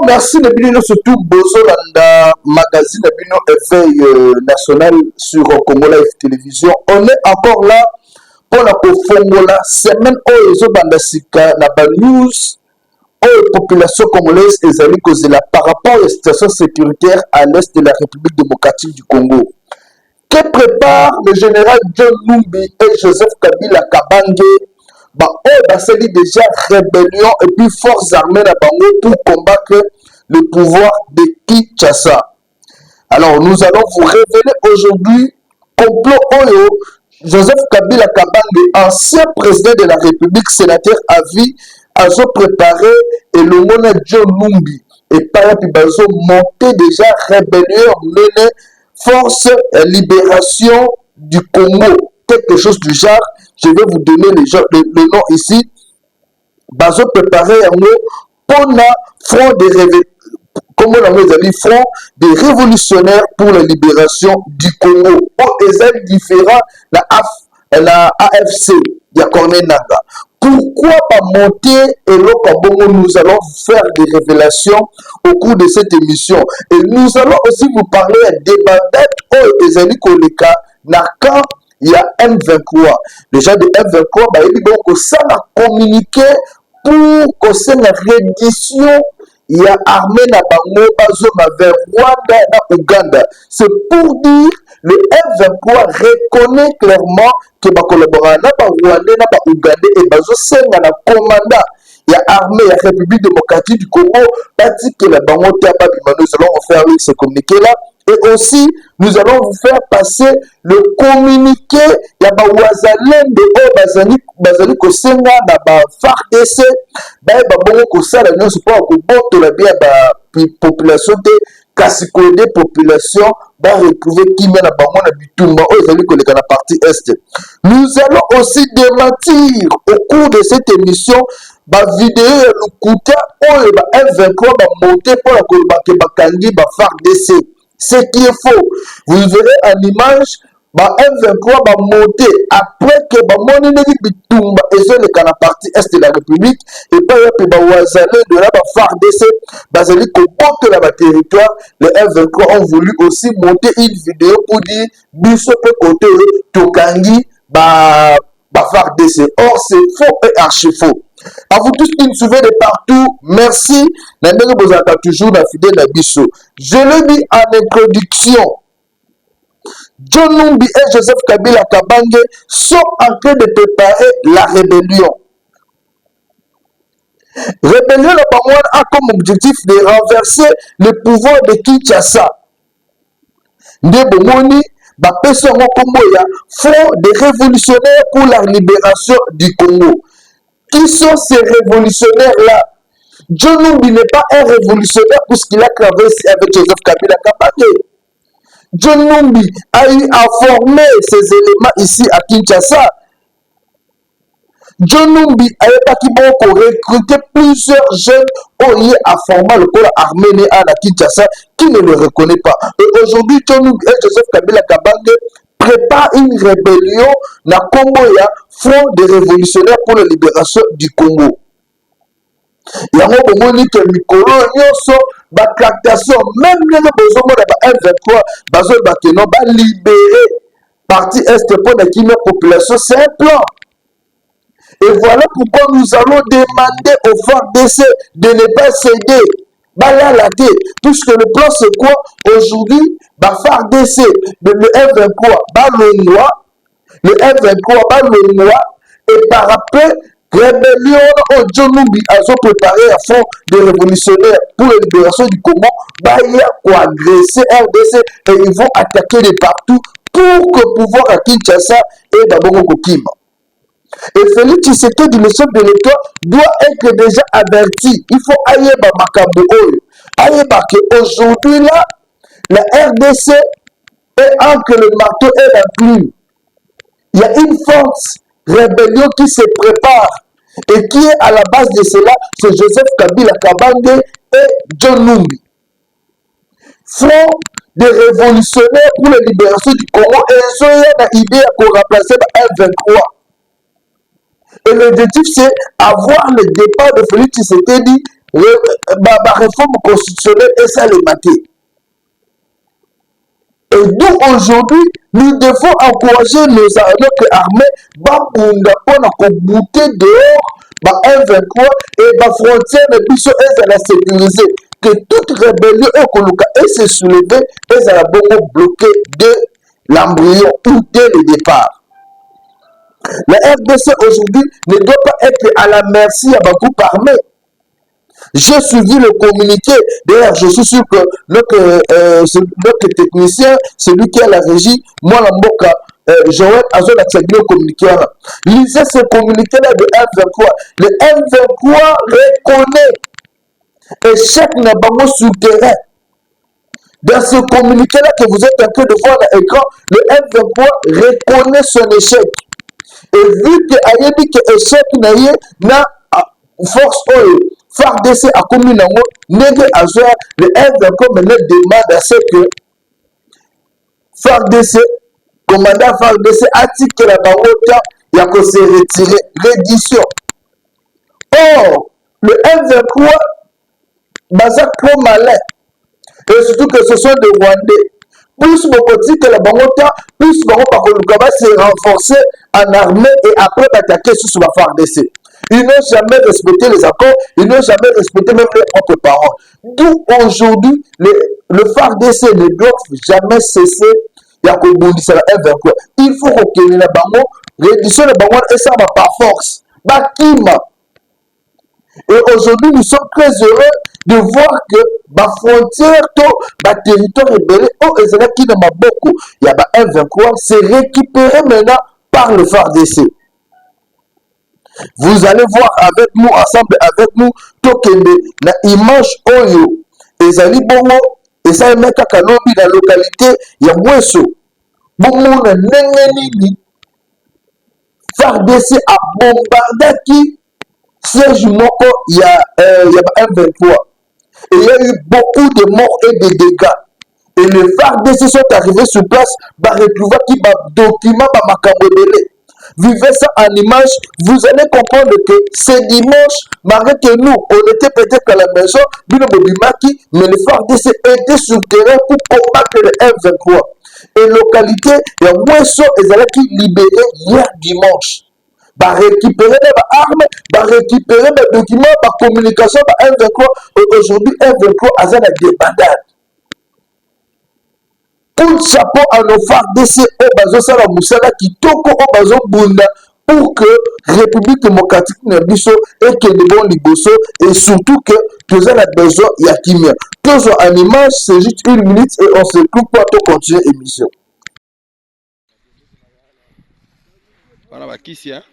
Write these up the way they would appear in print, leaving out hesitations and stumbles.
merci de bien surtout Bozolanda magazine de Bino éveil national sur Congo Live Télévision. On est encore là pour la Fongola semaine où les bandasika na ba news où la population congolaise est allée causer là par rapport à la situation sécuritaire à l'est de la République démocratique du Congo. Que prépare le général John Numbi et Joseph Kabila Kabange? C'est déjà rébellion et puis forces armées à Bango pour combattre le pouvoir de Kinshasa. Alors nous allons vous révéler aujourd'hui complot Oyo Joseph Kabila Kabange, ancien président de la République, sénateur à vie, a préparé et le mona John Numbi et par Bazo monté déjà rébellion menée force libération du Congo, quelque chose du genre. Je vais vous donner le nom ici. Bazo préparé un mot pour le front des révolutionnaires pour la libération du Congo. Ils différents la AFC, il y a Corneille Nanga. Pourquoi pas monter et nous allons faire des révélations au cours de cette émission. Et nous allons aussi vous parler des bandettes des amis Koleka, Naka. Il y a M23. Déjà de M23, donc ça a communiqué pour que c'est la reddition. Il y a armée na bango bazoma vers Rwanda et Ouganda. C'est pour dire le M23 reconnaît clairement que ba collaborer na ba Rwanda na ba Ouganda et bazo senga na commandant. Il y a armée la République démocratique du Congo, pas dit que la bango taba nous allons faire ce communiqué là. Et aussi, nous allons vous faire passer le communiqué. Il y a des Wazalènes de Bazali Kosenga, la FARDC, Babongo Kosala, nous ne pas que la bien la population de Kassikodé, population, va retrouver qui mène à Bango na Bitumba, dans la partie est. Nous allons aussi démentir au cours de cette émission. La vidéo le coûta où le F23 va monter pour la Kolbake FARDC. Ce qui est faux. Vous verrez en image, M23 va monter après que Monenegi Bitumba et c'est la partie est de la République et pas Wazalé de la FARDC, Bazali Kobote la territoire. Les M23 ont voulu aussi monter une vidéo pour dire Bissope côté Tokangi FARDC. Or c'est faux et archi faux. À vous tous qui nous suivez de partout, merci. Vous êtes toujours la fidèle Nabiso. Je le dis en introduction. John Numbi et Joseph Kabila Kabange sont en train de préparer la rébellion. Rébellion a comme objectif de renverser le pouvoir de Kinshasa. Ndebomoni, Front des révolutionnaires pour la libération du Congo. Qui sont ces révolutionnaires-là? John Numbi n'est pas un révolutionnaire pour ce qu'il a traversé avec Joseph Kabila Kabange. John Numbi a eu à former ces éléments ici à Kinshasa. John Numbi a recruté plusieurs jeunes liés à former le corps armé à la Kinshasa qui ne le reconnaît pas. Et aujourd'hui, John Numbi et Joseph Kabila Kabange prépare une rébellion na Congo, Front des révolutionnaires pour la libération du Congo. Il y a un moment que Mikolo Nyonso, la tractation, même les besoins de M23, va libérer partie est pour la population. C'est un plan. Et voilà pourquoi nous allons demander aux FARDC de ne pas céder. La tête. Puisque le plan c'est quoi? Aujourd'hui, FARDC, le M23, le M23, le noir, et par après, rébellion au John Numbi a préparé à fond des révolutionnaires pour la libération du Congo, il y a quoi agresser RDC et ils vont attaquer de partout pour que le pouvoir à Kinshasa et d'abord Kokima. Et Félix Tshisekedi, le chef de l'État, doit être déjà averti. Il faut aller à Makabo. Aujourd'hui là, la RDC est entre le marteau et la plume. Il y a une force rébellion qui se prépare et qui est à la base de cela, c'est Joseph Kabila Kabange et John Numbi. Front des révolutionnaires pour la libération du Congo et ils ont une idée pour remplacer le M23. Et l'objectif c'est avoir le départ de Félix Tshisekedi réforme constitutionnelle et ça les matés. Et d'où aujourd'hui, nous devons encourager notre armée pour bouter dehors M23 et la frontière de Bissau est la sécuriser. Que toute rébellion est se soulever et ça va bloquer de l'embryon ou dès le départ. La RDC aujourd'hui ne doit pas être à la merci à groupe armé. J'ai suivi le communiqué. D'ailleurs, je suis sûr que notre technicien, celui qui a la régie, moi, la Mboka, Joël Azol a accédé au communiqué. Lisez ce communiqué-là de M23. Le M23 reconnaît échec n'a pas souterrain. Dans ce communiqué-là que vous êtes en train de voir à l'écran, le M23 reconnaît son échec. Et vu que Ayebi que échec n'a force FARDC a commis le M23 demande à ce que FARDC, commandant FARDC, article la barota, il y a que se retirer l'édition. Or, le M23, Bazak trop malin. Et surtout que ce sont des Rwandais. Plus mon petit que la barota, plus mon Pakolukaba s'est renforcé en armée et après attaquer sur la FARDC. Ils n'ont jamais respecté les accords, ils n'ont jamais respecté même leurs propres parents. D'où aujourd'hui, le FARDC ne doit jamais cesser de rebondir la M23. Il faut retenir la bango, réduire la bango et ça va par force. Bakima. Et aujourd'hui, nous sommes très heureux de voir que la frontière, le territoire rebelle, qui n'a pas beaucoup, il y a M23, c'est récupéré maintenant par le FARDC. Vous allez voir avec nous, ensemble avec nous, la image Oyo, et Zali Bongo, et ça met Kakalobi, la localité, il y a Mweso. Bongo, na Nengenini, FARDC a bombardé qui, siège Moko, il y a M23. Et il y a eu beaucoup de morts et de dégâts. Et les FARDC sont arrivés sur place, pour retrouver qui document, Makambele. Vivez ça en image, vous allez comprendre que c'est dimanche, malgré que nous, on était peut-être à la maison, mais les FARDC étaient sur le terrain pour combattre le M23. Et localité, il y a Mweso et qui libéré hier dimanche. Bah récupérer des armes, récupérer des documents, communication, M23. Aujourd'hui, M23 a des débandades. Tout chapeau à nos FARDC au bazo sala musala kitoko au bazo bunda pour que République démocratique Nabiso et que les bons liboso et surtout que tous en a besoin yakimia. Toujours en image, c'est juste 1 minute et on se coupe pour continuer l'émission. Voilà, bah, qui c'est, hein?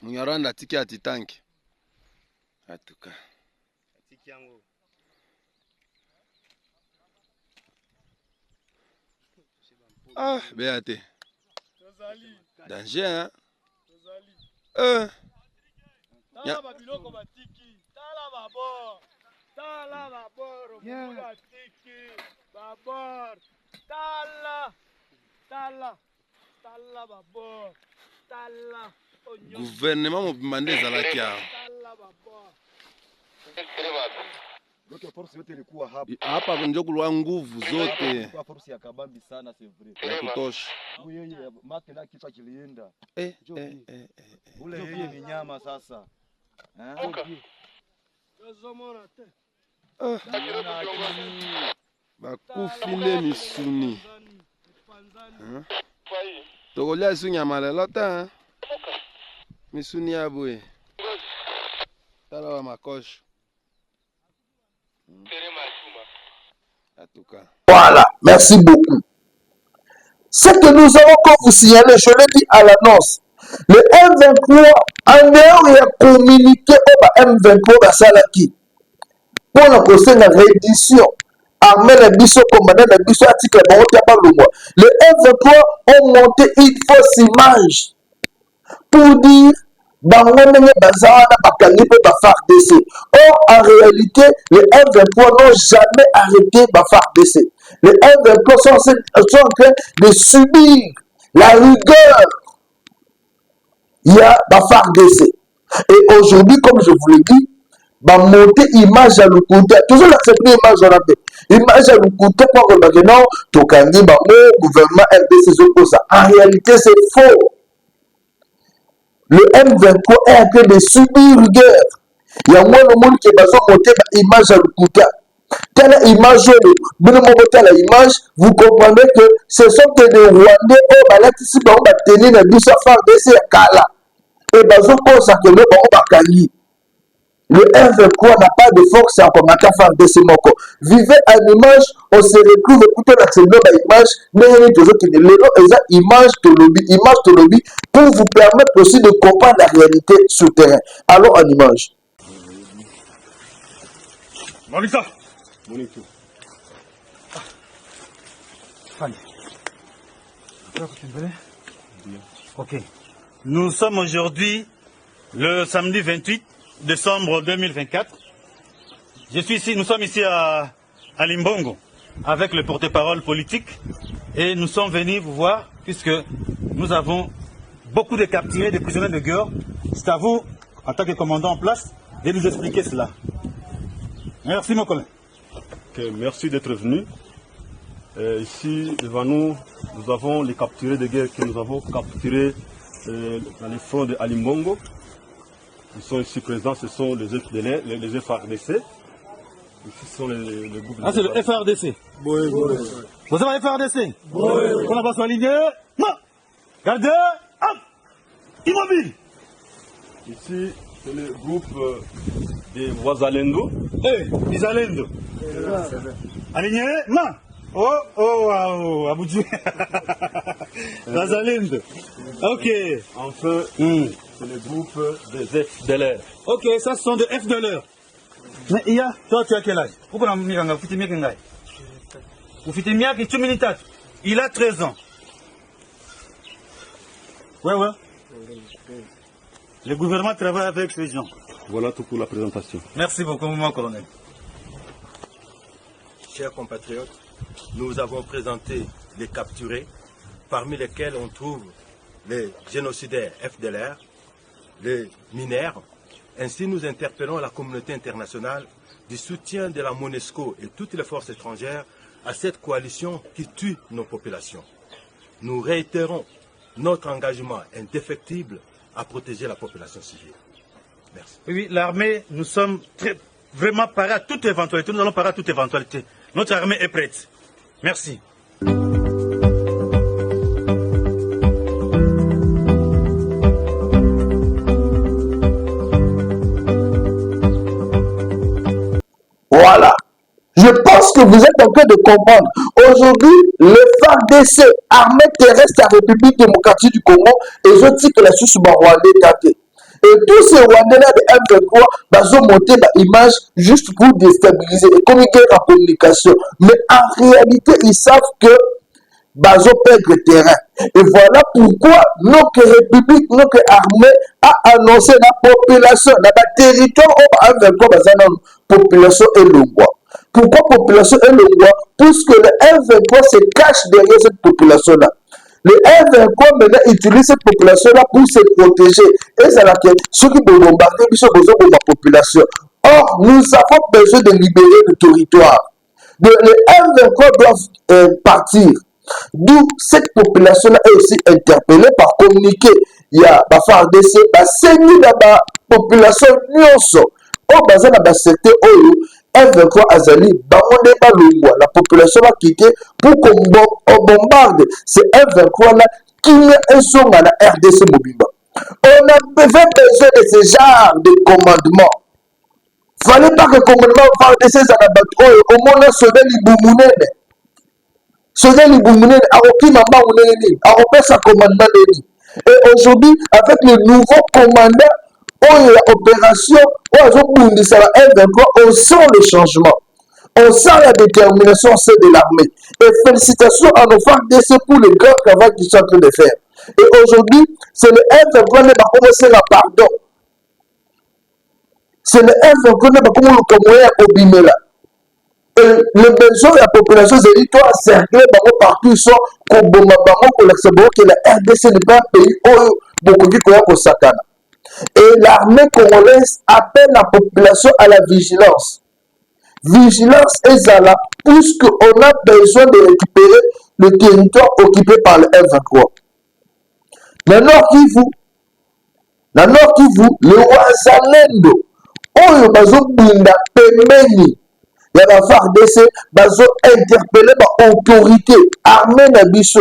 Munyarwanda tiki ati tanki. Atuka. Tiki yangu. Ah, béate. Danger, hein? Tala babiloko batiki, tala babor. Tala babor, mula tiki, babor. Tala babor. Tala. Gouvernement mobimande ezalaki awa. Hapa ndio kulwa nguvu zote ya kutosha. Ule yeye ni nyama sasa. Bakufi nde misuni. Tokolia su nyama lelo ta. Misuni ya boye. Tala wa makosho. En tout cas. Voilà, merci beaucoup. Ce que nous avons comme vous signaler, je l'ai dit à l'annonce. Le M23, en dehors, il a communiqué au M23 à Salaki. Pour la prochaine réédition, armée la biso, commandant la biso, article, le M23 ont monté une fausse image pour dire bango ndenge baza wana bakangi mpe FARDC. Or en réalité les M23 n'ont jamais arrêté FARDC. Les M23 sont en train de subir la rigueur. Il y a FARDC. Et aujourd'hui, comme je vous l'ai dit, monter image à l'Ukuta. Toujours l'accepter image à l'Ukuta. Image à l'Ukuta pour que non, Tokandi, gouvernement RDC, ça. En réalité, c'est faux. Le M23 est en train de subir rigueur. Il y a moins de monde qui va monter image à l'Ukuta. Telle image, la image, vous comprenez que ce sont des Rwandais, ici, on va tenir la douce FARDC à Kala. Et le M23 n'a pas de force à combattre FARDC. Vivez à l'image, on se retrouve écouter l'image, mais il y a image de lobby pour vous permettre aussi de comprendre la réalité sur le terrain. Alors en image. Malika. Ok. Nous sommes aujourd'hui le samedi 28 décembre 2024. Nous sommes ici à Limbongo avec le porte-parole politique et nous sommes venus vous voir puisque nous avons beaucoup de capturés, de prisonniers de guerre. C'est à vous, en tant que commandant en place, de nous expliquer cela. Merci mon collègue. Okay, merci d'être venu. Ici devant nous, nous avons les capturés de guerre que nous avons capturés dans les fonds de Alimbongo. Ils sont ici présents, ce sont les FARDC. Ici sont les groupes. Ah, c'est le FARDC. Oui. Vous avez FARDC? Oui. On a pas aligné. Non. Gardez. Hop. Immobile. Ici, c'est le groupe des Wazalendo. Les Zalendo. Aligné. Non. Oh, Aboudjou. Wazalendo. Ok. Enfin, c'est le groupe des FDLR. Ok, ça ce sont des FDLR. Mais toi tu as quel âge? Il a 13 ans. Ouais. Le gouvernement travaille avec ces gens. Voilà tout pour la présentation. Merci beaucoup, mon colonel. Chers compatriotes, nous avons présenté les capturés, parmi lesquels on trouve les génocidaires FDLR, les mineurs. Ainsi, nous interpellons la communauté internationale du soutien de la MONUSCO et toutes les forces étrangères à cette coalition qui tue nos populations. Nous réitérons notre engagement indéfectible à protéger la population civile. Merci. Oui, l'armée, nous sommes vraiment parés à toute éventualité. Nous allons parer à toute éventualité. Notre armée est prête. Merci. Voilà. Je pense que vous êtes en train de comprendre. Aujourd'hui, le FARDC, Armée terrestre à République démocratique du Congo, et je dis que la Suisse Rwandais tâté. Et tous ces Rwandais-là de M23, ils ont monté l'image juste pour déstabiliser et communiquer en communication. Mais en réalité, ils savent que ils ont perdu le terrain. Et voilà pourquoi notre République, notre armée a annoncé la population, la territoire où M23, la population est longue. Pourquoi population est longue? Puisque le M23 se cache derrière cette population-là. Le M23 maintenant utilise cette population-là pour se protéger. Et c'est là que ceux qui vont bombarder, ils ont besoin de la population. Or, nous avons besoin de libérer le territoire. Le M23 doit partir. D'où cette population-là est aussi interpellée par communiquer. Il y a la FARDC, la population nyonso. Au bazar na secteur oyo M23 azali bamonde balungwa la population va quitter pour qu'on bombarde ces M23 là qui sont dans la RDC Mobimba. On a besoin de ce genre de commandement. Fallait pas que le commandement FARDC zana oyo au monde sauver Libumunene. Sauver Libumunene aroki mama unene arope sa commandement neni. Et aujourd'hui avec le nouveau commandant l'opération, on sent le changement, on sent la détermination de l'armée. Et félicitations à nos FARDC pour le grand travail qu'ils sont en train de faire. Et aujourd'hui, c'est le M23 qui a commencé la pardon. C'est le M23 qui a commencé à Obimela. Et le besoin de la population, c'est dit, toi, cercler partout, ils sont comme Bomba, que la RDC n'est pas un pays où beaucoup de gens sont sakana. Et l'armée congolaise appelle la population à la vigilance. Vigilance est là, puisqu'on a besoin de récupérer le territoire occupé par le M23. Dans Nord Kivu, le Wazalendo, oyo bazobunda pembeni ya ba FARDC bazo interpeller ba autorité armée na biso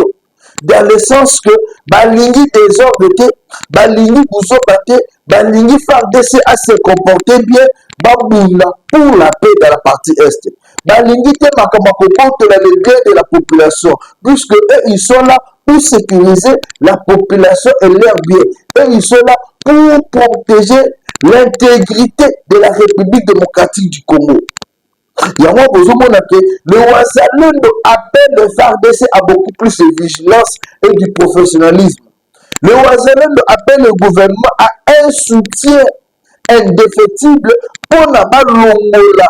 dans le sens que balingi désordre te balingi buzoka te balingi FARDC à se comporter bien babunda pour la paix dans la partie est balingi te makamako contre le bien de la population puisque eux ils sont là pour sécuriser la population et leur bien et ils sont là pour protéger l'intégrité de la République démocratique du Congo. Il y a un que le Wazalendo appelle le FARDC à beaucoup plus de vigilance et du professionnalisme. Le Wazalendo appelle le gouvernement à un soutien indéfectible pour la balongola.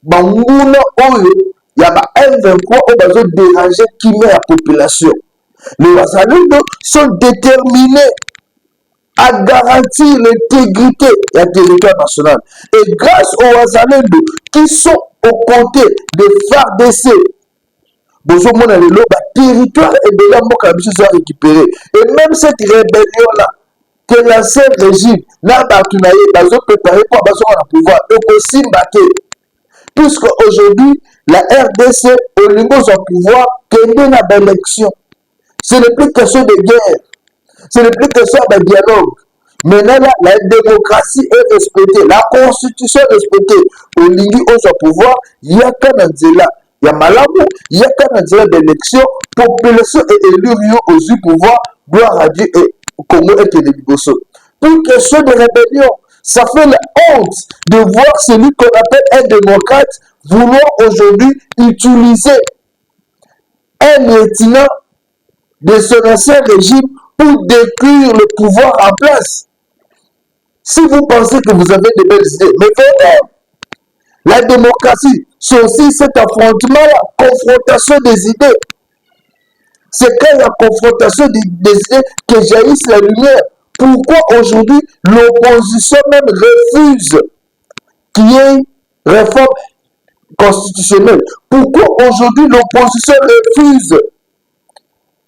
Banguna oyo, il y a un 23 où besoin de déranger qui met la population. Les Wazalendo sont déterminés à garantir l'intégrité du territoire national. Et grâce aux Wazalendo qui sont aux côtés des FARDC, le territoire est de la soit récupéré. Et même cette rébellion-là, que l'ancien régime n'a pas préparé pour avoir le pouvoir, et aussi battu. Puisque aujourd'hui, la RDC, au niveau de son pouvoir, qu'il y a une élection. Ce n'est plus question de guerre. Ce n'est plus question de dialogue. Maintenant, la démocratie est respectée. La constitution est respectée. Au niveau de son pouvoir, il y a qu'un là. Il y a Malabo, il y a qu'un d'élection. Population est élue au pouvoir. Gloire à Dieu et Congo et Télévigoso. Pour question de rébellion, ça fait la honte de voir celui qu'on appelle un démocrate vouloir aujourd'hui utiliser un lieutenant de son ancien régime pour détruire le pouvoir en place. Si vous pensez que vous avez de belles idées, mais vraiment, la démocratie, c'est aussi cet affrontement, la confrontation des idées. C'est quand la confrontation des idées que jaillisse la lumière. Pourquoi aujourd'hui l'opposition même refuse qu'il y ait une réforme constitutionnelle? Pourquoi aujourd'hui l'opposition refuse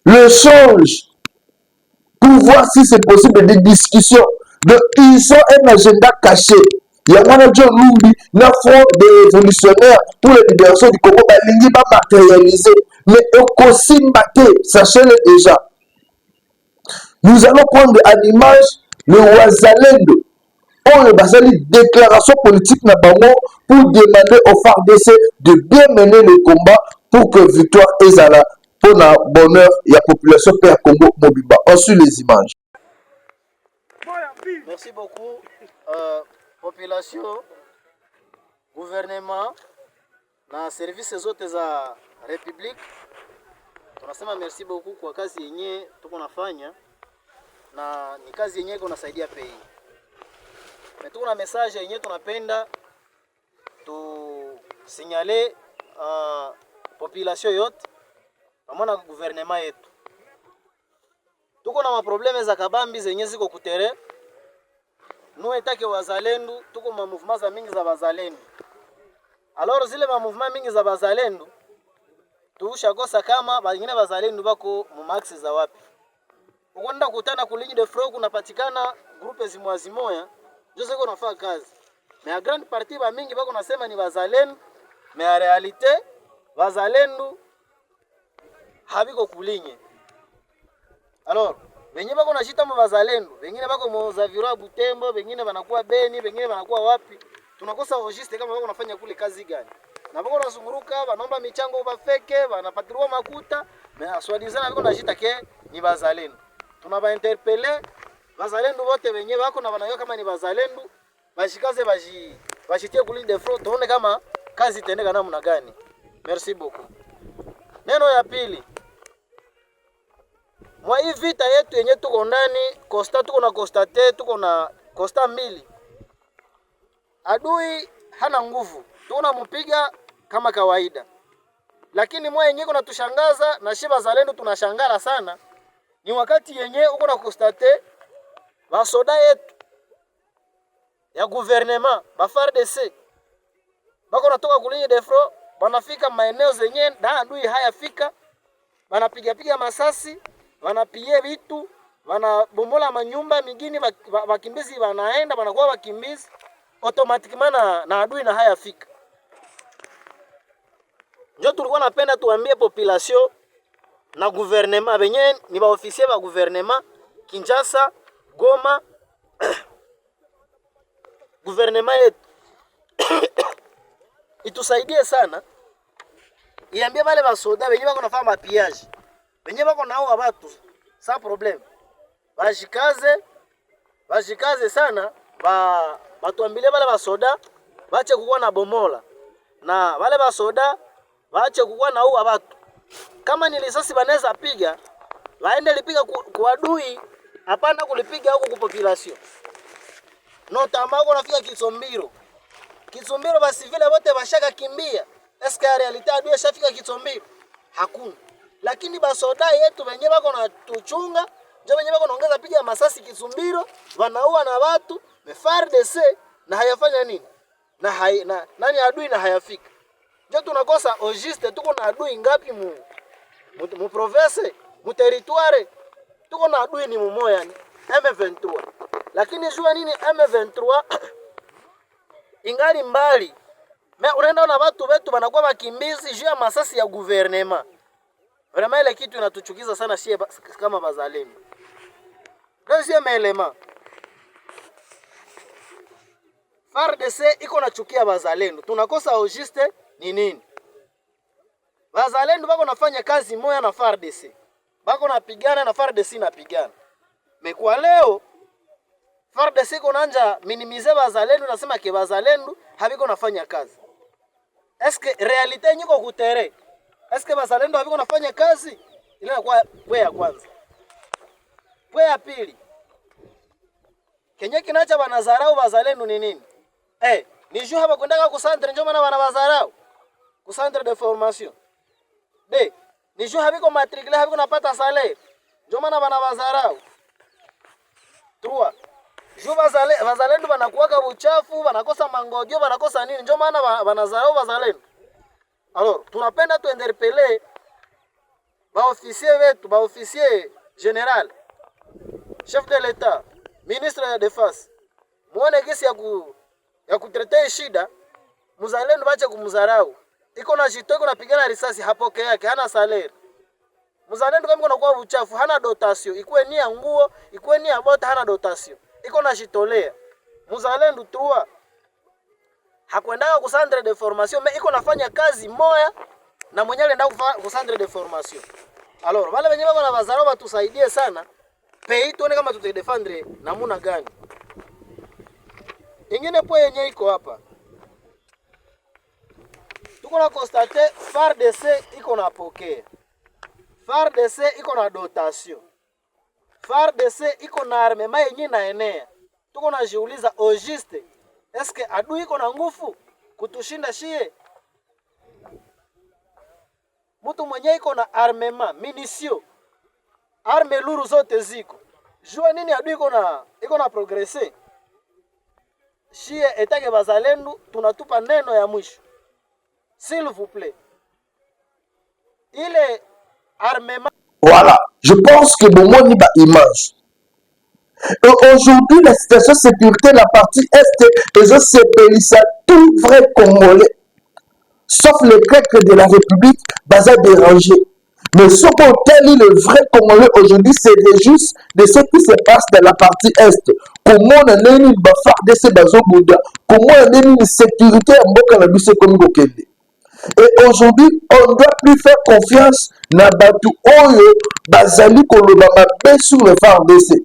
le change pour voir si c'est possible des discussions? Donc, ils ont un agenda caché. Il y a un John Lumbi, un front des révolutionnaires pour la libération du Congo, il va matérialiser. Mais au Kosimbate, sachez-le déjà. Nous allons prendre à l'image le Wazalendo. On a une déclaration politique pour demander au FARDC de bien mener le combat pour que victoire Ezala pour le bonheur et la population Père Congo Mobimba. On suit les images. Merci beaucoup. Population, gouvernement, na service zote za République. Tunasema merci beaucoup kwa kazi yenye tuko nafanya na ni kazi yenye kunasaidia pays. Na tuko na message yenye tunapenda tu signaler population yote pamoja na gouvernement yetu. Tuko na maprobleme za kabambi zenye ziko kutere. Nous etake wazalendo tuko ma mouvement za mingi za wazalendo. Alors zile ma mouvement mingi za wazalendo tushakosa kama wengine wazalendo bako mu max za wapi. Ukwenda kukutana ku ligne de front kunapatikana groupe zimoya ndio ziko nafanya kazi. Mais a grande partie ba mingi bako nasema ni wazalendo, mais en réalité wazalendo habiko kulinye. Alors wengine bako nashita mu wazalendo, wengine bako mu Zavira Butembo, wengine wanakuwa Beni, wengine wanakuwa wapi? Tunakosa registre kama bako nafanya kule kazi gani. Na bako nazunguruka, wanaomba michango bafeke, wanapatirwa makuta, mais aswadizana bako nashita ke ni wazalendo. Tunaba interpeller wazalendo wote wenyewe wako na wanayo kama ni wazalendo, bashikaze bashitie kule de front, tuone kama kazi itaendeka namna gani. Merci beaucoup. Neno ya pili. mwa hii vita yetu yenye tuko ndani, tuko na constate, tuko na constat mbili. Adui hana nguvu, tunampiga kama kawaida. Lakini mwa yenyewe kuna tushangaza na shiba zalendo tunashangala sana. Ni wakati yenyewe uko na constate basoda yetu ya gouvernement, ba FARDC bako natoka kulinye defro, banafika maeneo zenye na adui hayafika, banapiga masasi, banapie vitu, banabomola manyumba mingine, wakimbizi wanaenda banakuwa wakimbizi automatically na adui na hayafika. Ndio tulikuwa napenda tuambie population na gouvernement benye ni ba officier ba gouvernement Kinshasa, Goma gouvernement yetu itusaidie sana, iambie wale basoda benye bako nafanya mapiage, benye bako nao watu sans problème, bashikaze sana, batuambile wale basoda bache kukuwa na bomola, na wale basoda bache kukuwa na uwa watu. Kama ni risasi banaweza piga, waende lipiga kwa adui, hapana kulipiga huko kwa population. Notamako nafika Kitsombiro basi vile wote bashaka kimbia. Eske ya realite adui shafika Kitsombiro? Hakuna. Lakini basoda yetu wenye bako na tuchunga, ndio wenye bako naongeza piga masasi Kitsombiro, wanaua na watu, FARDC na hayafanya nini? Na nani adui na hayafika. Ndio tunakosa ogiste, tuko na adui ngapi mu province, mu territoire? Tuko na adui ni mumoya ni M23. Lakini jua nini M23 ingali mbali. Unaenda na watu wetu wanakuwa wakimbizi juu ya masasi ya gouvernement. Vraiment ile kitu inatuchukiza sana sie kama bazalendo. Deuxième element. FARDC iko nachukia bazalendo. Tunakosa ogiste ni nini? Bazalendo bako nafanya kazi moja na FARDC. Bako napigana na FARDC napigana. Mekwa leo FARDC konanja minimize bazalendo, nasema ke bazalendo habiko nafanya kazi. Eske realite nyiko kutere? Eske bazalendo habiko nafanya kazi? Ile kwa ya kwanza. Kwa ya pili. Kenye kinacha banazarau bazalendo ni nini? Ni juu hapa kwendaka ku centre njoo maana banabazarau. Ku centre de formation. Ni juu habiko matricule habiko napata salaire. Njoo maana banabazarau. 3. Juu bazalendo banakuwaka uchafu, banakosa mangogyo, banakosa nini? Njoo maana banazarau bazalendo. Alors, tunapenda tuinterpeller ba officier wetu, ba officier général, chef de l'État, ministre de défense. Muone gesi ya kutrete shida, muzalendo bache kumzarau. Iko na jito, iko napigana risasi hapoke yake, hana salaire. Muzalendo kama kuna kwa uchafu, hana dotation, ikuwe ni ya nguo, ikuwe ni ya bota, hana dotation. Iko na jitolea. Muzalendo trua hakwendaka ku centre de formation, mais iko nafanya kazi moya na mwenye alienda ku centre de formation. Alors, wale wenyewe bako na bazaro batusaidie sana. Pei tuone kama tutadefendre namuna gani. Ingine po yenye iko hapa. Tuko na constate FARDC iko na pokea. FARDC iko na dotation. FARDC iko na armema yenye na enea. Tuko na jiuliza ogiste, eske adui iko na nguvu kutushinda shie? Mtu mwenye iko na armema, minisio, arme luru zote ziko. Jua nini adui iko na progresser? Shie etake bazalendo tunatupa neno ya mwisho. S'il vous plaît. Il est armement. Voilà, je pense que bon moi ni ba image. Et aujourd'hui, la situation de sécurité, la partie Est, les autres c'est tout vrai Congolais. Sauf les Grecs de la République, basé dérangé. Mais ce qu'on dit, le vrai Congolais aujourd'hui, c'est juste de ce qui se passe dans la partie Est. Comment on a une bafard de ces bateaux Bouddha, comment on a une sécurité en Bokanabisse comme Gokende. Et aujourd'hui, on ne doit plus faire confiance na batu oyo bazali koloba mabe sur le FARDC.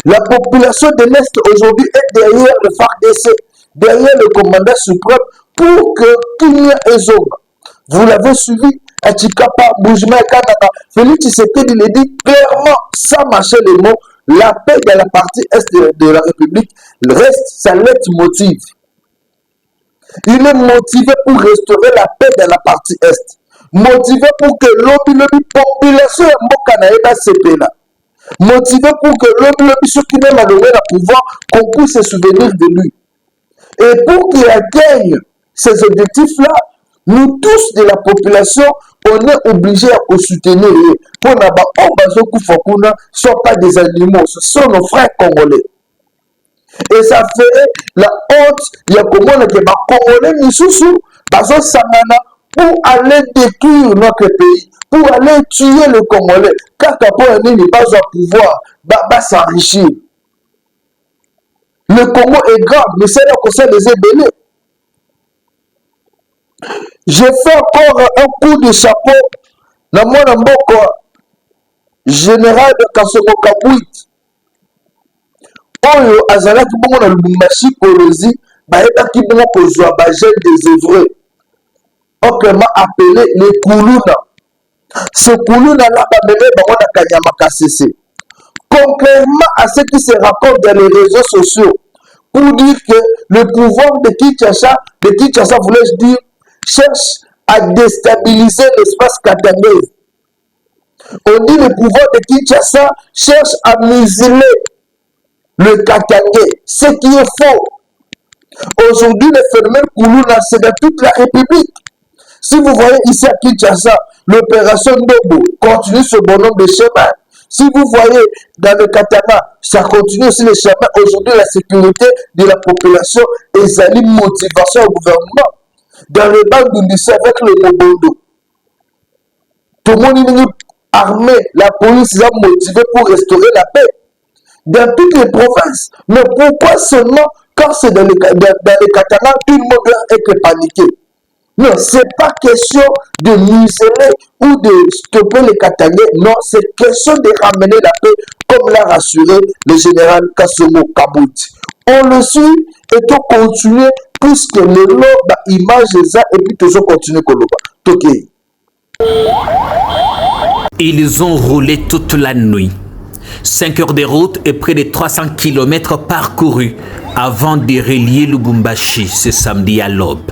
La population de l'Est aujourd'hui est derrière le FARDC, derrière le commandant suprême pour que Kinia Ezoba. Vous l'avez suivi, Achikapa, Boujma, Kanaka. Félix Tshisekedi le dit clairement, sans mâcher les mots, la paix dans la partie est de la République reste sa leitmotiv. Il est motivé pour restaurer la paix dans la partie est. Motivé pour que la population de Mokanaïda Sepena. Motivé pour que ceux qui même donné le pouvoir, qu'on puisse se souvenir de lui. Et pour qu'il atteigne ces objectifs-là, nous tous de la population, on est obligés à soutenir. Pour ne sont pas des animaux, ce sont nos frères congolais. Et ça fait la honte, il y a comment les Congolais, pour aller détruire notre pays, pour aller tuer le Congolais, car il n'est pas au pouvoir, va s'enrichir. Le Congo est grave, mais c'est là qu'on sait les ébélés. J'ai fait encore un coup de chapeau dans mon amboko général de Kasongo Kabouit. Oyo azalaki bongo na Lubumbashi Kolozi, bayebaki bongo kozwa bagène désœuvré. Autrement appelé les Koulouna. Ce Koulouna là, bamene bango na Kanyama Kasese. Contrairement à ce qui se raconte dans les réseaux sociaux, pour dire que le pouvoir de Kinshasa, voulais-je dire, cherche à déstabiliser l'espace katangais. On dit le pouvoir de Kinshasa cherche à museler le Katangais, ce qui est faux. Aujourd'hui, le phénomène Koulouna, c'est dans toute la République. Si vous voyez ici à Kinshasa, l'opération Dobo continue ce bonhomme de chemin. Si vous voyez dans le Katanga, ça continue aussi le chemin. Aujourd'hui, la sécurité de la population est une motivation au gouvernement. Dans le banc d'Undissé avec le Mobondo, tout le monde est armé, la police est motivée pour restaurer la paix. Dans toutes les provinces. Mais pourquoi seulement quand c'est dans les Catalans, tout le monde est paniqué? Non, ce n'est pas question de museler ou de stopper les Catalans. Non, c'est question de ramener la paix, comme l'a rassuré le général Kasongo Kabouti. On le suit et tout continue, puisque le lot image ça et puis toujours continue Koloba. Ils ont roulé toute la nuit. 5 heures de route et près de 300 km parcourus avant de relier Lubumbashi ce samedi à l'aube.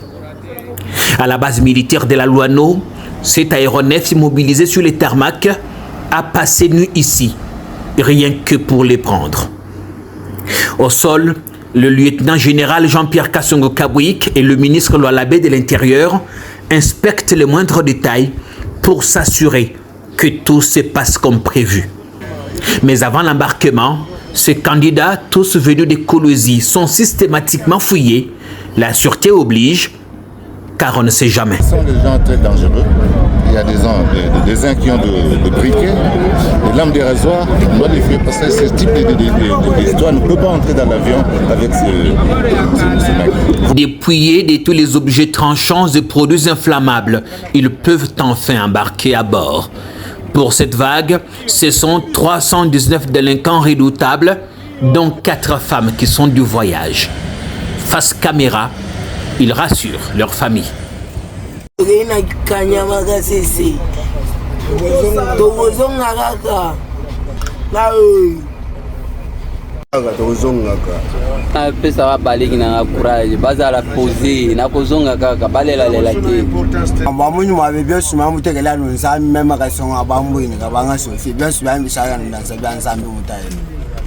À la base militaire de la Louano, cet aéronef immobilisé sur les tarmacs a passé nuit ici, rien que pour les prendre. Au sol, le lieutenant-général Jean-Pierre Kasongo Kabouik et le ministre Loalabé de l'Intérieur inspectent les moindres détails pour s'assurer que tout se passe comme prévu. Mais avant l'embarquement, ces candidats, tous venus de Kolozi, sont systématiquement fouillés. La sûreté oblige, car on ne sait jamais. Ce sont des gens très dangereux. Il y a des uns qui ont de briquets, des lames de rasoir. On doit les faire parce que ce type d'histoire ne peut pas entrer dans l'avion avec ce mec. Dépouillés de tous les objets tranchants et produits inflammables, ils peuvent enfin embarquer à bord. Pour cette vague, ce sont 319 délinquants redoutables, dont 4 femmes qui sont du voyage. Face caméra, ils rassurent leur famille.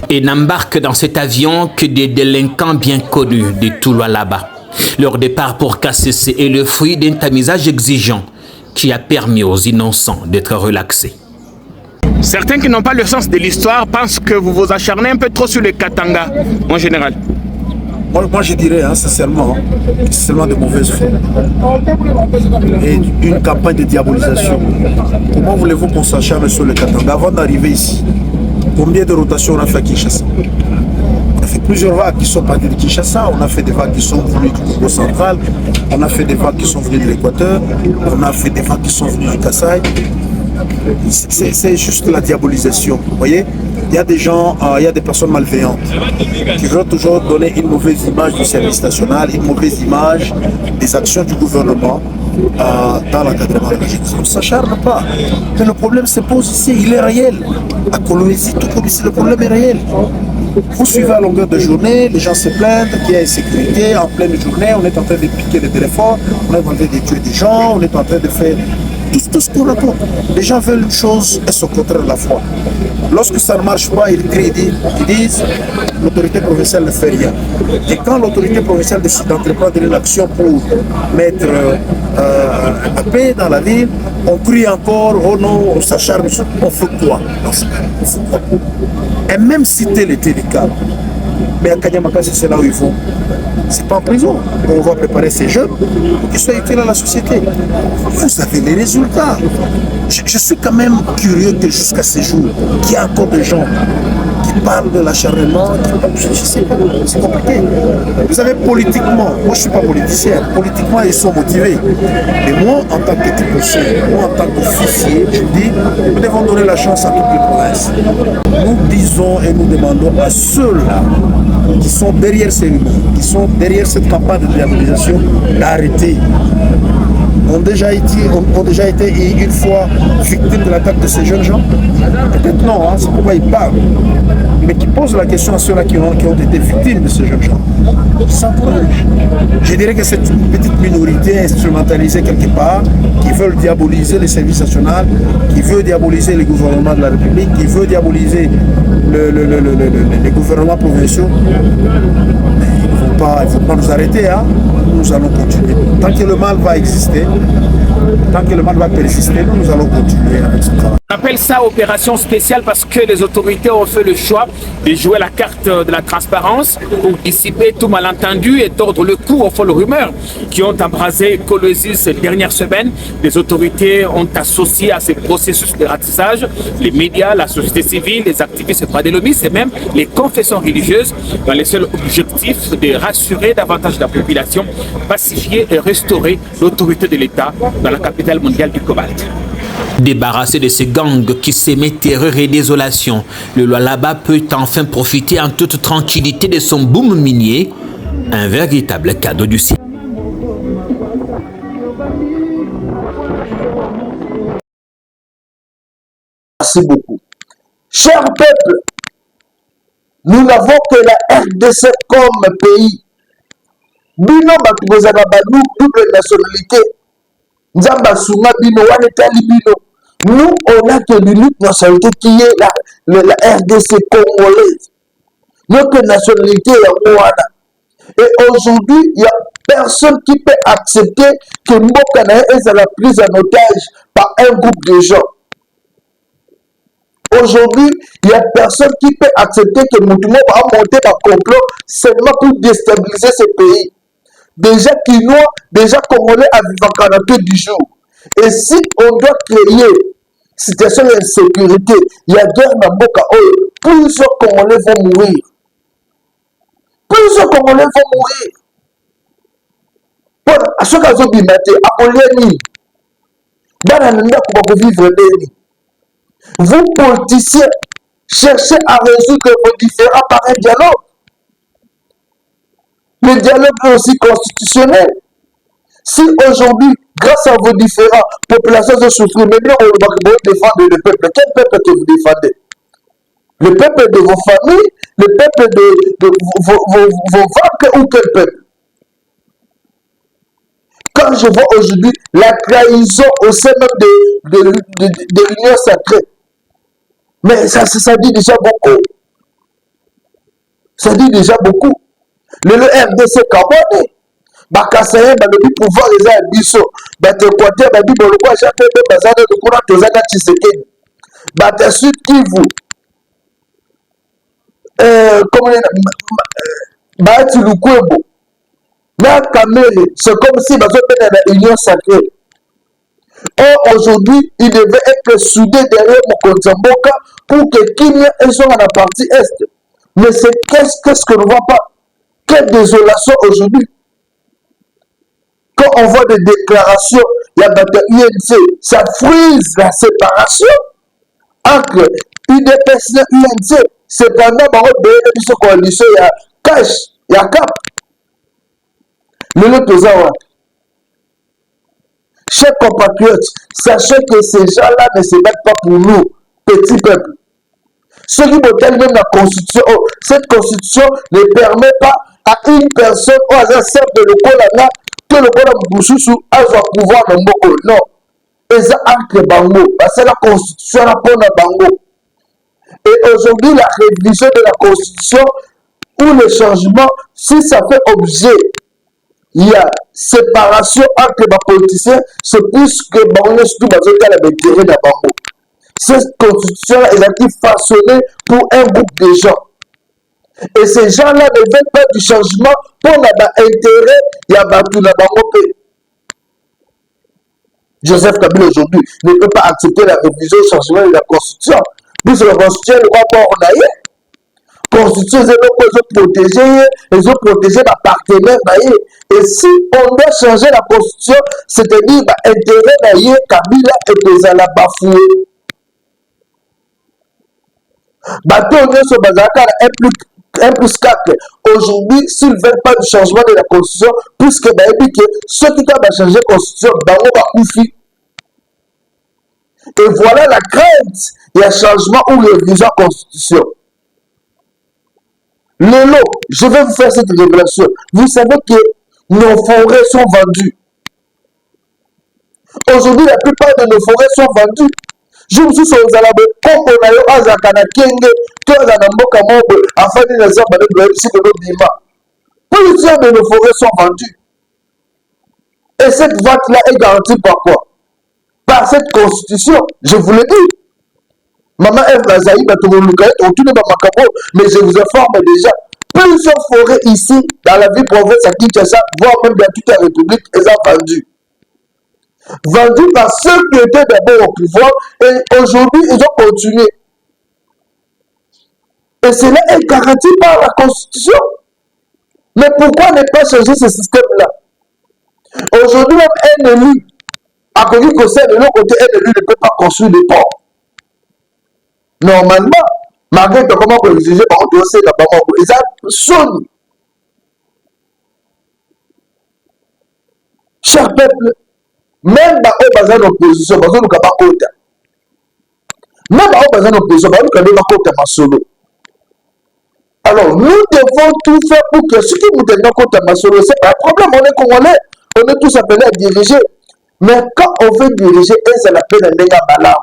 Et n'embarquent dans cet avion que des délinquants bien connus de Touloa-là-bas. Leur départ pour Kasese est le fruit d'un tamisage exigeant qui a permis aux innocents d'être relaxés. Certains qui n'ont pas le sens de l'histoire pensent que vous vous acharnez un peu trop sur le Katanga, en général. Moi je dirais sincèrement que c'est seulement de mauvaise foi et une campagne de diabolisation. Comment voulez-vous qu'on s'acharne sur le Katanga avant d'arriver ici? Combien de rotations on a fait à Kinshasa? On a fait plusieurs vagues qui sont parties de Kinshasa, on a fait des vagues qui sont venues du Congo central, on a fait des vagues qui sont venues de l'Équateur, on a fait des vagues qui sont venues du Kasaï. C'est juste la diabolisation, vous voyez. Il y a des gens, il y a des personnes malveillantes qui veulent toujours donner une mauvaise image du service national, une mauvaise image des actions du gouvernement. dans l'encadrement de la jeunesse. On ne s'acharne pas. Mais le problème se pose ici, il est réel. À Kolwezi, tout comme ici, le problème est réel. Vous suivez à longueur de journée, les gens se plaignent qu'il y a insécurité. En pleine journée, on est en train de piquer les téléphones, on est en train de tuer des gens, on est en train de faire tout ce qu'on raconte. Les gens veulent une chose et son contraire à la fois. Lorsque ça ne marche pas, ils crient, ils disent l'autorité provinciale ne fait rien. Et quand l'autorité provinciale décide d'entreprendre une action pour mettre la paix dans la ville, on crie encore, oh non, on s'acharne, on fait quoi dans ce cas? On fait quoi? Et même si tel était le cas, mais à Kanyamakasi, c'est là où ils vont. C'est pas en prison. On va préparer ces jeunes pour qu'ils soient utiles à la société. Vous avez les résultats. Je suis quand même curieux que jusqu'à ce jour, qu'il y a encore des gens qui parlent de l'acharnement. Je sais pas, c'est compliqué. Vous savez, politiquement, moi je ne suis pas politicien, politiquement ils sont motivés. Mais moi, en tant qu'électricien, moi en tant qu'officier, je dis, nous devons donner la chance à toutes les provinces. Nous disons et nous demandons à ceux-là qui sont derrière ces luttes, qui sont derrière cette campagne de diabolisation, d'arrêter. Ont déjà été une fois victimes de l'attaque de ces jeunes gens? Peut-être non, hein, c'est pourquoi ils parlent. Mais qui posent la question à ceux-là qui ont été victimes de ces jeunes gens. Je dirais que c'est une petite minorité instrumentalisée quelque part, qui veulent diaboliser les services nationaux, qui veut diaboliser les gouvernements de la République, qui veut diaboliser les gouvernements provinciaux. Mais il ne faut pas nous arrêter, hein. Nous allons continuer. Tant que le mal va exister, tant que le mal va persister, nous allons continuer avec ce travail. On appelle ça opération spéciale parce que les autorités ont fait le choix de jouer la carte de la transparence pour dissiper tout malentendu et tordre le cou aux folles rumeurs qui ont embrasé Kolwezi ces dernières semaines. Les autorités ont associé à ces processus de ratissage les médias, la société civile, les activistes de droits de l'homme et même les confessions religieuses dans les seuls objectifs de rassurer davantage la population, pacifier et restaurer l'autorité de l'État dans la capitale mondiale du cobalt. Débarrassé de ces gangs qui s'aimaient terreur et désolation, le Lualaba peut enfin profiter en toute tranquillité de son boom minier, un véritable cadeau du ciel. Merci beaucoup. Cher peuple, nous n'avons que la RDC comme pays. Bino batubozana banu double nationalité. Nzamba Sunga bino wanetali bino. Nous, on a que l'unique nationalité qui est la RDC congolaise. Notre nationalité est Rwanda. Et aujourd'hui, il n'y a personne qui peut accepter que Mbokana est la prise en otage par un groupe de gens. Aujourd'hui, il n'y a personne qui peut accepter que Moutoumou va monter un complot seulement pour déstabiliser ce pays. Déjà Kinois, déjà Congolais à vivre en 42 du jour. Et si on doit créer situation d'insécurité, il y a guerre dans Mboka, plusieurs Congolais vont mourir. Plusieurs Congolais vont mourir. Pour à ce cas-là, à Oliani, dans la nuit, pour vivre béni. Vous, politiciens, cherchez à résoudre vos différends par un dialogue. Le dialogue est aussi constitutionnel. Si aujourd'hui, grâce à vos différents populations se souffrent, maintenant on va défendre le peuple. Quel peuple que vous défendez? Le peuple de vos familles, le peuple de vos vagues ou quel peuple? Quand je vois aujourd'hui la trahison au sein même de l'Union sacrée, mais ça dit déjà beaucoup. Ça dit déjà beaucoup. Le RDC Kabone, Bakasaye, le pouvoir les a biso, Batekwate, Babibolokwa, Japé, Bazane, le courant, Tozana Tshisekedi, Batasud Kivu, Bahati Lukwebo, na Kamele, c'est comme si Bazo était dans l'Union sacrée. Or, aujourd'hui, il devait être soudé derrière Mokonzamboka pour que Kimia soit dans la partie Est. Mais c'est qu'est-ce que nous ne voit pas? Quelle désolation aujourd'hui. Quand on voit des déclarations, il y a des UNC, ça frise la séparation entre UDPS et UNC. Cependant, il y a une coalition, il y a cash, il y a cap. Le Tozawa. Chers compatriotes, sachez que ces gens-là ne se battent pas pour nous, petits peuples. Ceux qui vont même la constitution, cette constitution ne permet pas à une personne ou à un chef de l'école que le col Boussoussou a son pouvoir dans le monde. Non. Et ça acte bango. C'est la constitution pour le bango. Et aujourd'hui, la révision de la constitution ou le changement, si ça fait objet, il y a séparation entre les politiciens, c'est plus que bango surtout dans l'intérêt de bango. Cette constitution est façonnée pour un groupe de gens. Et ces gens-là ne veulent pas du changement pour l'intérêt, il y a tout la bango. Joseph Kabila aujourd'hui ne peut pas accepter la révision et le changement de la constitution. Puisque la constitution ne va pas en ailleurs. La constitution, ils ont protégé les partenaires. Et si on doit changer la constitution, c'est-à-dire l'intérêt d'ailleurs, Kabila et Bezala bafoué. Bateau sur Bazaka, 1+4. Aujourd'hui, s'ils ne veulent pas du changement de la constitution, puisque ceux qui ont changé la constitution, va couper. Et voilà la crainte, il y a changement ou révision de la constitution. Lolo, je vais vous faire cette révélation. Vous savez que nos forêts sont vendues. Aujourd'hui, la plupart de nos forêts sont vendues. Je me suis dit, vous allez comme on a eu à Zakana Kenge, tout à Namboka Mobo, afin de les avoir de l'Ebima. Plusieurs de nos forêts sont vendues. Et cette vente-là est garantie par quoi? Par cette constitution. Je vous le dis. Maman Eve Lazaï, mais je vous informe déjà, plusieurs forêts ici, dans la ville province à Kinshasa, voire même dans toute la République, elles sont vendues. Vendues par ceux qui étaient d'abord au pouvoir, et aujourd'hui, ils ont continué. Et cela est garanti par la Constitution. Mais pourquoi ne pas changer ce système-là? Aujourd'hui, même un élu, à cause que c'est de l'autre côté, un élu ne peut pas construire des ports. Normalement, malgré que comment on exige par contre aussi là-bas, et ça sonne. Cher peuple, même au bazar d'opposition, bazar nous pas côté. Même au bazar d'opposition, bazar nous pas côté ma solo. Alors nous devons tout faire pour que ce qui nous donne côté ma solo, c'est pas un problème, on est congolais, on est tous appelés à diriger. Mais quand on veut diriger, c'est la peine d'un balam.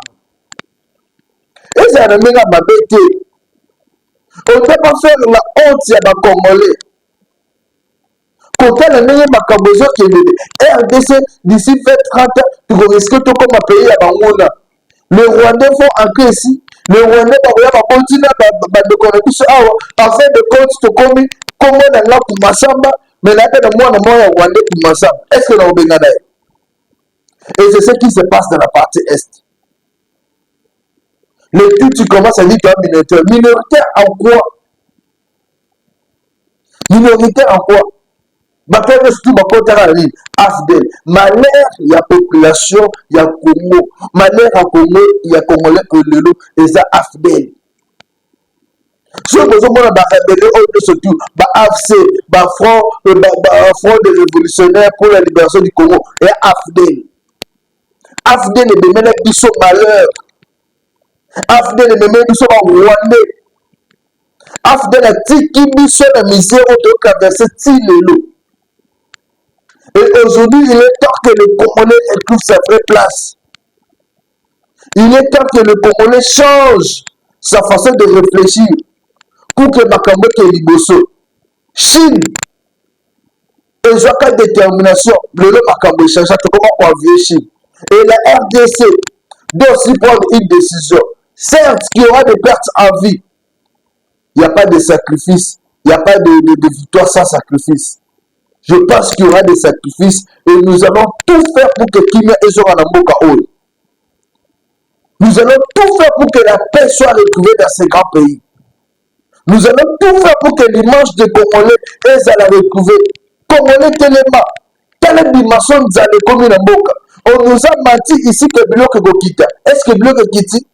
Et c'est un méga babété. On ne peut pas faire la honte à la Congolais. Quand on a un méga macabozo qui est RDC, d'ici fait 30 ans, tu risques tout comme un pays à Bangouna. Les Rwandais font un ici. Les Rwandais va continuer à connecter afin de compte comme on a là pour Massamba, mais là, moi, Rwandais pour Massamba. Est-ce que l'on a bien? Et c'est ce qui se passe dans la partie Est. Le tout, tu commences à dire que tu es minoritaire. Minoritaire en quoi? Minoritaire en quoi? Afdel, malheur, il y a population, il y a Congo. Malheur en Congo, il y a Congolais que le loup, et ça Afdel. Si vous avez surtout AFC, Front des révolutionnaires pour la libération du Congo, et Afdel. Afdel est de mener du malheur. Afdel est de mener du Rwandais. Afdel a dit qu'il y a la misère au traverser Tilelo. Et aujourd'hui, il est temps que le Congolais trouve sa vraie place. Il est temps que le Congolais change sa façon de réfléchir pour que Makambo te liboso. Chine, et j'ai une détermination, le Makambo change, comment on vient Chine. Et la RDC doit aussi prendre une décision. Certes, qu'il y aura des pertes en vie. Il n'y a pas de sacrifice. Il n'y a pas de victoire sans sacrifice. Je pense qu'il y aura des sacrifices et nous allons tout faire pour que Kimia et Zoranamboka Oye. Nous allons tout faire pour que la paix soit retrouvée dans ces grands pays. Nous allons tout faire pour que l'image des Congolais est à la retrouver. Congolais tellement, quelle dimension nous allons commis dans Mboka. On nous a menti ici que Biloko Gokita. Est-ce que Biloko Kiti?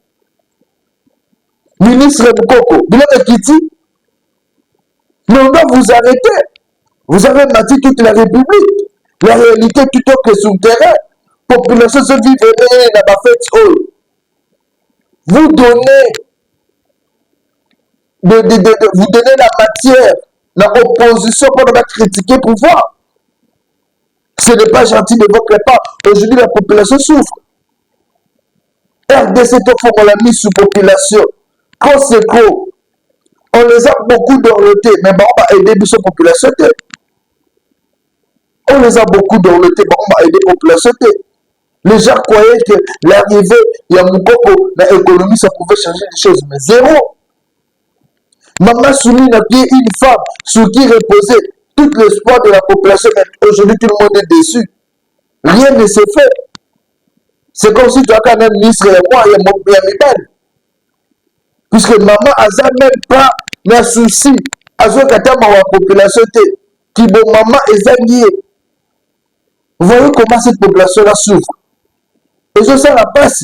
Ministre Bukoko, Biloko Kiti? Mais on doit vous arrêter. Vous avez menti toute la République. La réalité, tout autre que sur le terrain. population se vivre dans la fête. Vous donnez vous donnez la matière, l'opposition pour nous critiquer le pouvoir. Ce n'est pas gentil de votre part. Aujourd'hui, la population souffre. RDC, on l'a mis sous population. Quand c'est gros, on les a beaucoup dorlotés, mais bon, on va aider la population. On les a beaucoup dorlotés, mais on va aider la population. Les gens croyaient que l'arrivée, il y a mon coco, l'économie, ça pouvait changer les choses, mais zéro. Maman Soumi n'a bien une femme sur qui reposait tout l'espoir de la population, mais aujourd'hui tout le monde est déçu. Rien ne s'est fait. C'est comme si tu as quand même ministre et moi, il y a mon bien. Puisque maman n'a même pas de souci. À ce que la population qui bon maman est alliée. Vous voyez comment cette population-là souffre. Et je sais la passe.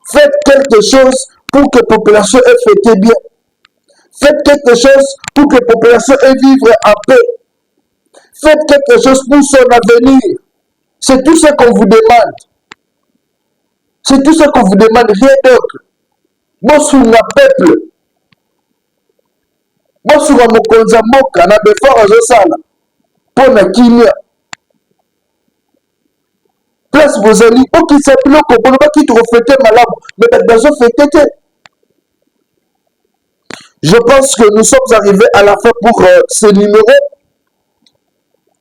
Faites quelque chose pour que la population ait fêté bien. Faites quelque chose pour que la population ait vivre en paix. Faites quelque chose pour son avenir. C'est tout ce qu'on vous demande. C'est tout ce qu'on vous demande, rien d'autre. Moi, sur le peuple, moi, sur le mokonza moka, na befort à Josala, pour la Kinia. Place vos amis, ok, c'est plus long, pour ne pas qu'ils te reflétent malade, mais dans ce fait, je pense que nous sommes arrivés à la fin pour ce numéro.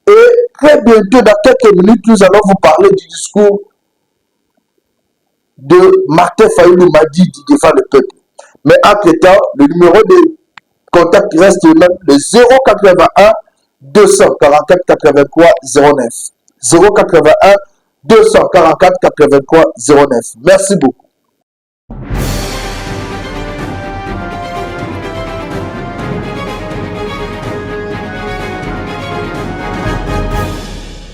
Et très bientôt, dans quelques minutes, nous allons vous parler du discours de Martin Fayulu Madi qui défend le peuple. Mais entre-temps, le numéro de contact reste le même, le 081 244 83 09. 081 244 83 09. Merci beaucoup.